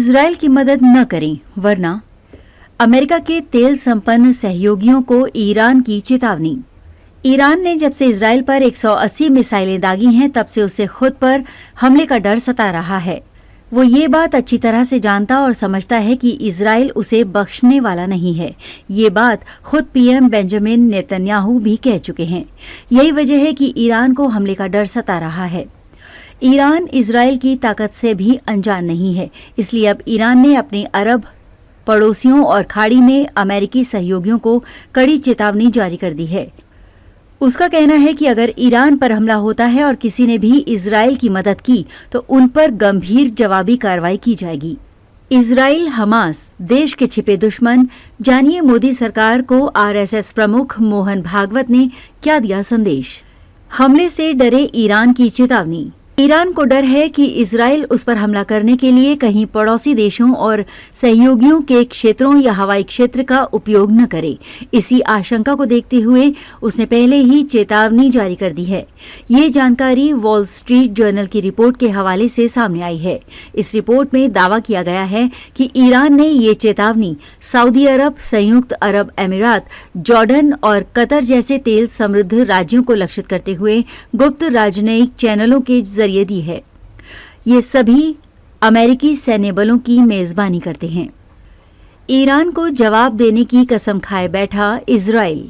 Israel की मदद न करें वरना अमेरिका के तेल संपन्न सहयोगियों को ईरान की चेतावनी। ईरान ने जब से इजराइल पर 180 मिसाइलें दागी हैं तब से उसे खुद पर हमले का डर सता रहा है। वो ये बात अच्छी तरह से जानता और समझता है कि इजराइल उसे बख्शने वाला नहीं है। ये बात खुद पीएम बेंजामिन नेतन्याहू भी कह चुके हैं। यही वजह है कि ईरान को हमले का डर सता रहा है। ईरान इजराइल की ताकत से भी अनजान नहीं है, इसलिए अब ईरान ने अपने अरब पड़ोसियों और खाड़ी में अमेरिकी सहयोगियों को कड़ी चेतावनी जारी कर दी है। उसका कहना है कि अगर ईरान पर हमला होता है और किसी ने भी इजराइल की मदद की तो उन पर गंभीर जवाबी कार्रवाई की जाएगी। इजराइल हमास देश के छिपे दुश्मन, जानिए मोदी सरकार को आरएसएस प्रमुख मोहन भागवत ने क्या दिया संदेश। हमले से डरे ईरान की चेतावनी। ईरान को डर है कि इजराइल उस पर हमला करने के लिए कहीं पड़ोसी देशों और सहयोगियों के क्षेत्रों या हवाई क्षेत्र का उपयोग न करे। इसी आशंका को देखते हुए उसने पहले ही चेतावनी जारी कर दी है। ये जानकारी वॉल स्ट्रीट जर्नल की रिपोर्ट के हवाले से सामने आई है। इस रिपोर्ट में दावा किया गया है कि ईरान ने ये चेतावनी सऊदी अरब, संयुक्त अरब अमीरात, जॉर्डन और कतर जैसे तेल समृद्ध राज्यों को लक्षित करते हुए गुप्त राजनयिक चैनलों के जरिए दी है। ये सभी अमेरिकी सैन्य बलों की मेजबानी करते हैं। ईरान को जवाब देने की कसम खाए बैठा इजराइल।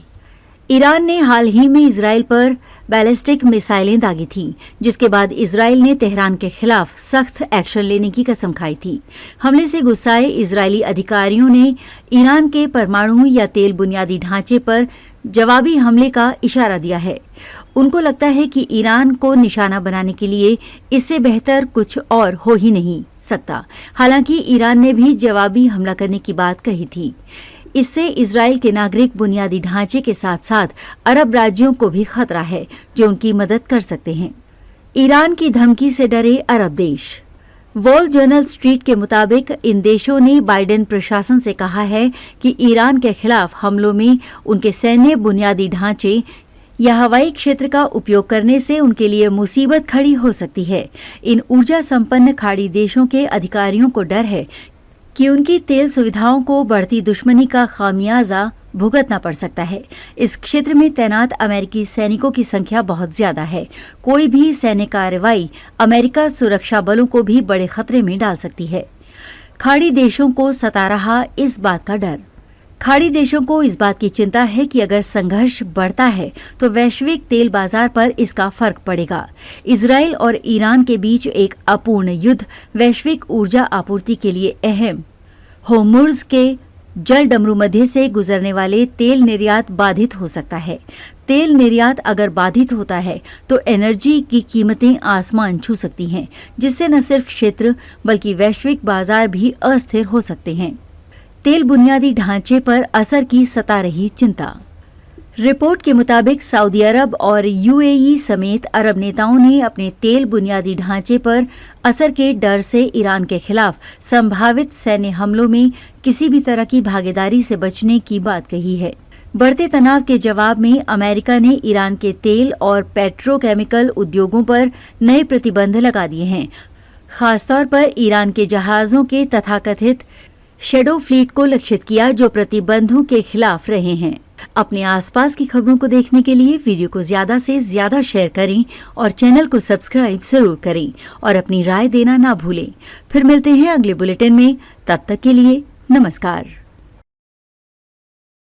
ईरान ने हाल ही में इजराइल पर बैलिस्टिक मिसाइलें दागी थीं, जिसके बाद इजराइल ने तेहरान के खिलाफ सख्त एक्शन लेने की कसम खाई थी। हमले से गुस्साए इजरायली अधिकारियों ने ईरान के परमाणु या तेल बुनियादी ढांचे पर जवाबी हमले का इशारा दिया है। उनको लगता है कि ईरान को निशाना बनाने के लिए इससे बेहतर कुछ और हो ही नहीं सकता। हालांकि ईरान ने भी जवाबी हमला करने की बात कही थी। इससे इजराइल के नागरिक बुनियादी ढांचे के साथ साथ अरब राज्यों को भी खतरा है जो उनकी मदद कर सकते हैं। ईरान की धमकी से डरे अरब देश। वॉल जर्नल स्ट्रीट के मुताबिक इन देशों ने बाइडेन प्रशासन से कहा है कि ईरान के खिलाफ हमलों में उनके सैन्य बुनियादी ढांचे या हवाई क्षेत्र का उपयोग करने से उनके लिए मुसीबत खड़ी हो सकती है। इन ऊर्जा संपन्न खाड़ी देशों के अधिकारियों को डर है कि उनकी तेल सुविधाओं को बढ़ती दुश्मनी का खामियाजा भुगतना पड़ सकता है। इस क्षेत्र में तैनात अमेरिकी सैनिकों की संख्या बहुत ज्यादा है। कोई भी सैन्य कार्रवाई अमेरिका सुरक्षा बलों को भी बड़े खतरे में डाल सकती है। खाड़ी देशों को सता रहा इस बात का डर। खाड़ी देशों को इस बात की चिंता है कि अगर संघर्ष बढ़ता है तो वैश्विक तेल बाजार पर इसका फर्क पड़ेगा। इजराइल और ईरान के बीच एक अपूर्ण युद्ध वैश्विक ऊर्जा आपूर्ति के लिए अहम होर्मुज़ के जल डमरू मध्य से गुजरने वाले तेल निर्यात बाधित हो सकता है। तेल निर्यात अगर बाधित होता है तो एनर्जी की कीमतें आसमान छू सकती हैं, जिससे न सिर्फ क्षेत्र बल्कि वैश्विक बाजार भी अस्थिर हो सकते हैं। तेल बुनियादी ढांचे पर असर की सता रही चिंता। रिपोर्ट के मुताबिक सऊदी अरब और यूएई समेत अरब नेताओं ने अपने तेल बुनियादी ढांचे पर असर के डर से ईरान के खिलाफ संभावित सैन्य हमलों में किसी भी तरह की भागीदारी से बचने की बात कही है। बढ़ते तनाव के जवाब में अमेरिका ने ईरान के तेल और पेट्रोकेमिकल उद्योगों पर नए प्रतिबंध लगा दिए हैं, खासतौर पर ईरान के जहाजों के तथाकथित शैडो फ्लीट को लक्षित किया जो प्रतिबंधों के खिलाफ रहे हैं। अपने आसपास की खबरों को देखने के लिए वीडियो को ज्यादा से ज्यादा शेयर करें और चैनल को सब्सक्राइब जरूर करें और अपनी राय देना ना भूलें। फिर मिलते हैं अगले बुलेटिन में। तब तक के लिए नमस्कार।